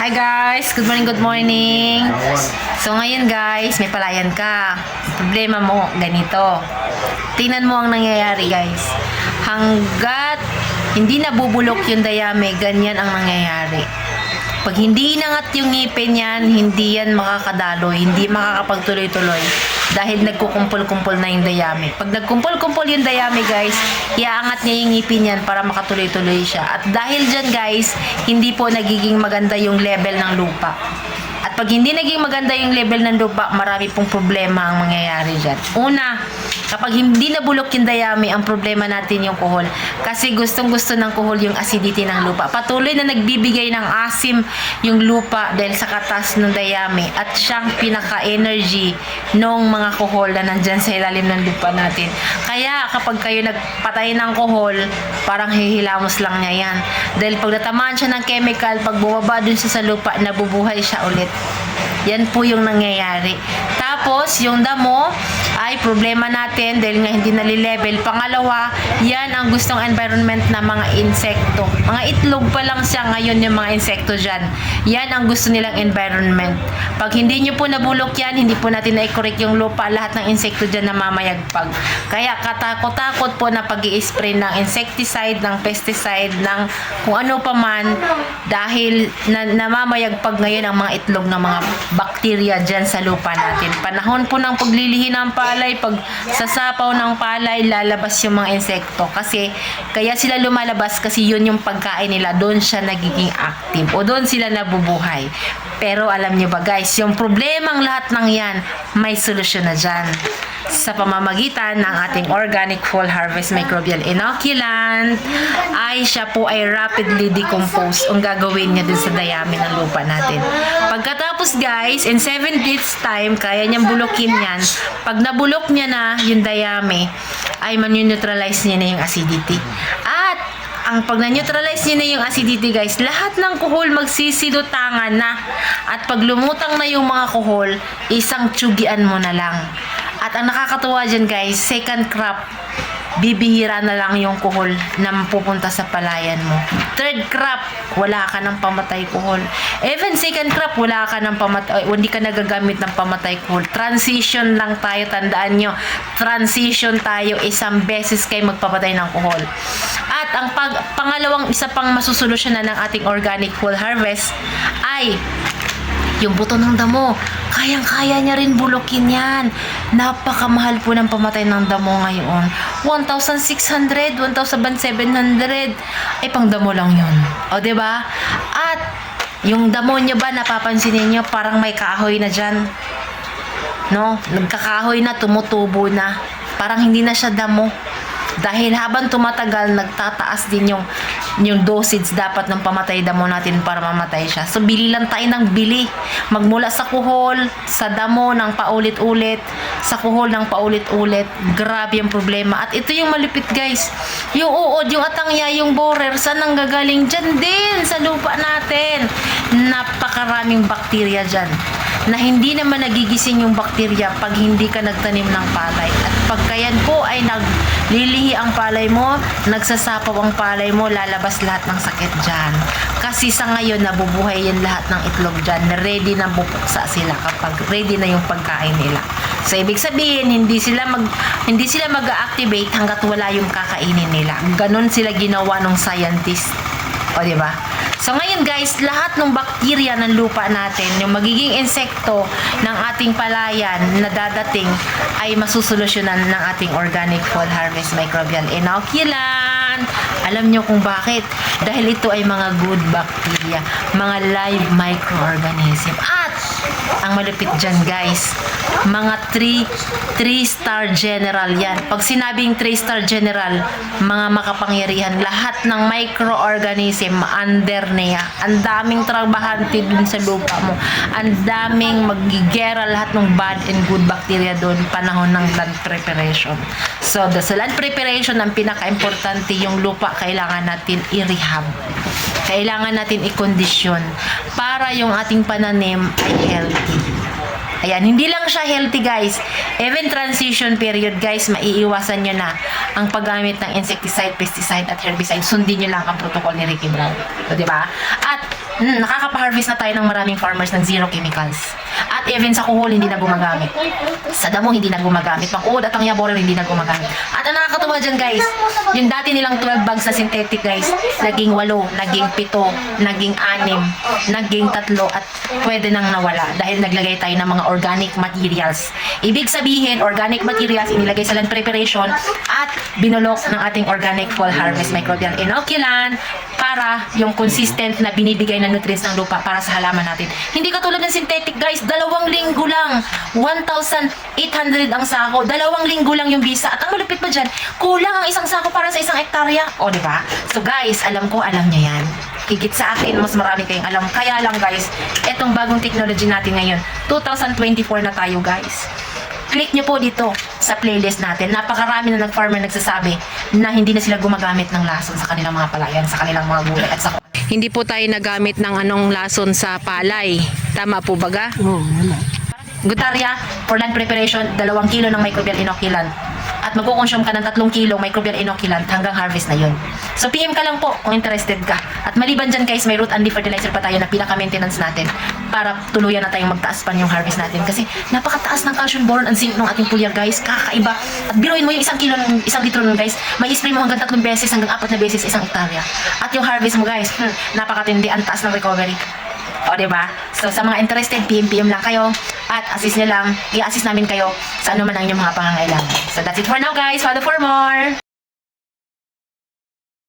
Hi guys! Good morning, good morning! So ngayon guys, may palayan ka. Problema mo, ganito. Tingnan mo ang nangyayari guys. Hanggat hindi nabubulok yung dayami, ganyan ang nangyayari. Pag hindi inangat yung ngipin yan, hindi yan makakadaloy, hindi makakapagtuloy-tuloy. Dahil nagkukumpul-kumpul na yung dayami. Pag nagkumpul-kumpul yung dayami guys, iaangat niya yung ngipin yan para makatuloy-tuloy siya. At dahil dyan guys, hindi po nagiging maganda yung level ng lupa. At pag hindi naging maganda yung level ng lupa, marami pong problema ang mangyayari dyan. Una, kapag hindi nabulok yung dayami, ang problema natin yung kuhol. Kasi gustong-gusto ng kuhol yung acidity ng lupa. Patuloy na nagbibigay ng asim yung lupa dahil sa katas ng dayami. At siyang pinaka-energy ng mga kuhol na nandyan sa ilalim ng lupa natin. Kaya kapag kayo nagpatay ng kuhol, parang hihilamos lang niya yan. Dahil pag natamaan siya ng chemical, pag bumaba dun siya sa lupa, nabubuhay siya ulit. Yan po yung nangyayari. Tapos, yung damo ay problema natin dahil nga hindi nalilevel. Pangalawa, yan ang gustong environment ng mga insekto. Mga itlog pa lang siya ngayon yung mga insekto dyan. Yan ang gusto nilang environment. Pag hindi nyo po nabulok yan, hindi po natin na-correct yung lupa, lahat ng insekto dyan namamayagpag. Kaya katakot-takot po na pag-i-spray ng insecticide, ng pesticide, ng kung ano pa man dahil namamayagpag ngayon ang mga itlog ng mga bacteria dyan sa lupa natin. Panahon po ng paglilihi ng palay, pag sasapaw ng palay, lalabas yung mga insekto. Kasi, kaya sila lumalabas kasi yun yung pagkain nila. Doon siya nagiging active o doon sila nabubuhay. Pero alam nyo ba guys, yung problemang lahat ng yan, may solusyon na dyan. Sa pamamagitan ng ating organic full harvest microbial inoculant, ay siya po ay rapidly decompose ang gagawin niya dun sa dayami ng lupa natin. Pagkatapos guys, in 7 days time, kaya niyang bulukin yan. Pag nabulok niya na yung dayami, ay man-neutralize niya na yung acidity. At ang pag na-neutralize niya na yung acidity guys, lahat ng kuhol magsisilutangan na. At pag lumutang na yung mga kuhol, isang tsugian mo na lang. At ang nakakatuwa dyan guys, second crop, bibihira na lang yung kuhol na pupunta sa palayan mo. Third crop, wala ka ng pamatay kuhol. Even second crop, wala ka ng pamatay, hindi ka nagagamit ng pamatay kuhol. Transition lang tayo, tandaan nyo. Transition tayo, isang beses kayo magpapatay ng kuhol. At ang pangalawang isa pang masusolusyonan ng ating organic full harvest ay yung buto ng damo. Kayang-kaya niya rin bulukin yan. Napakamahal po ng pamatay ng damo ngayon. 1,600, 1,700. Ay, pang damo lang yun. O, diba? At, yung damo niya ba, napapansin niyo parang may kahoy na dyan? No? Nagkakahoy na, tumutubo na. Parang hindi na siya damo. Dahil habang tumatagal, nagtataas din yung dosage dapat ng pamatay damo natin para mamatay siya. So, bili lang tayo ng bili. Magmula sa kuhol, sa damo ng paulit-ulit, sa kuhol ng paulit-ulit. Grabe yung problema. At ito yung malupit guys. Yung uod, yung atangya, yung borer, saan ang gagaling? Dyan din, sa lupa natin. Napakaraming bakterya dyan. Na hindi naman nagigising yung bakterya pag hindi ka nagtanim ng palay. At pagka yan po ay naglilihi ang palay mo, nagsasapaw ang palay mo, lalabas lahat ng sakit dyan. Kasi sa ngayon, nabubuhay yan lahat ng itlog dyan. Ready na bupuksa sila kapag ready na yung pagkain nila. So, ibig sabihin, hindi sila mag-activate hanggat wala yung kakainin nila. Ganon sila ginawa ng scientist. O, diba? So ngayon guys, lahat ng bakterya ng lupa natin, yung magiging insekto ng ating palayan na dadating ay masusolusyonan ng ating organic full harvest microbial inoculant. Alam nyo kung bakit? Dahil ito ay mga good bacteria, mga live microorganism. At ang malupit dyan guys, mga 3-star general yan. Pag sinabing 3-star general, mga makapangyarihan, lahat ng microorganism under niya. Ang daming trabahante dun sa lupa mo. Ang daming magigera lahat ng bad and good bacteria dun panahon ng land preparation. So, sa land preparation, ang pinaka-importante yung lupa, kailangan natin i-rehab. Kailangan natin i-condition para yung ating pananim ay healthy. Ayan, hindi lang siya healthy guys. Even transition period guys, maiiwasan nyo na ang paggamit ng insecticide, pesticide at herbicide. Sundin nyo lang ang protocol ni Ricky Brown. So, diba? At nakakapa-harvest na tayo ng maraming farmers ng zero chemicals. At even sa kuhol, hindi na gumagamit. Sa damo, hindi na gumagamit. Pang-uod at ang yaboril, hindi na gumagamit. At ang nakakatuwa dyan, guys, yung dati nilang 12 bags na synthetic, guys, naging 8, naging 7, naging 6, naging 3, at pwede nang nawala dahil naglagay tayo ng mga organic materials. Ibig sabihin, organic materials inilagay sa land preparation at binulok ng ating organic fall harvest microbial inoculant para yung consistent na binibigay na nutrients ng lupa para sa halaman natin. Hindi katulad ng synthetic, guys, 2 linggo lang, 1,800 ang sako, 2 linggo lang yung visa. At ang malupit pa dyan, kulang ang isang sako para sa 1 hektarya. O, di ba? So, guys, alam ko, alam niya yan. Higit sa akin, mas marami kayong alam. Kaya lang, guys, etong bagong technology natin ngayon, 2024 na tayo, guys. Click nyo po dito sa playlist natin. Napakarami na farmer nagsasabi na hindi na sila gumagamit ng lason sa kanilang mga palayan, sa kanilang mga gulay at sa hindi po tayo nagamit ng anong lason sa palay. Tama po baga? Oo, wala. Gutarya, for land preparation, 2 kilo ng microbial inoculant. At magkukonsume ka ng 3 kilo microbial inoculant hanggang harvest na yun. So PM ka lang po kung interested ka. At maliban dyan, guys, may root and leaf fertilizer pa tayo na pinaka-maintenance natin para tuluyan na tayong magtaas pa yung harvest natin. Kasi napakataas ng calcium, boron, and zinc ng ating foliar, guys. Kakaiba. At biruin mo yung 1 kilo, 1 litro nun, guys. May spray mo hanggang 3 beses, hanggang 4 na beses sa 1 hektarya. At yung harvest mo, guys, napakatindi. Ang taas ng recovery. O, diba? So, sa mga interested, PM lang kayo. At assist nyo lang, i-assist namin kayo sa ano man ang inyong mga pangangailangan. So, that's it for now, guys. Follow for more!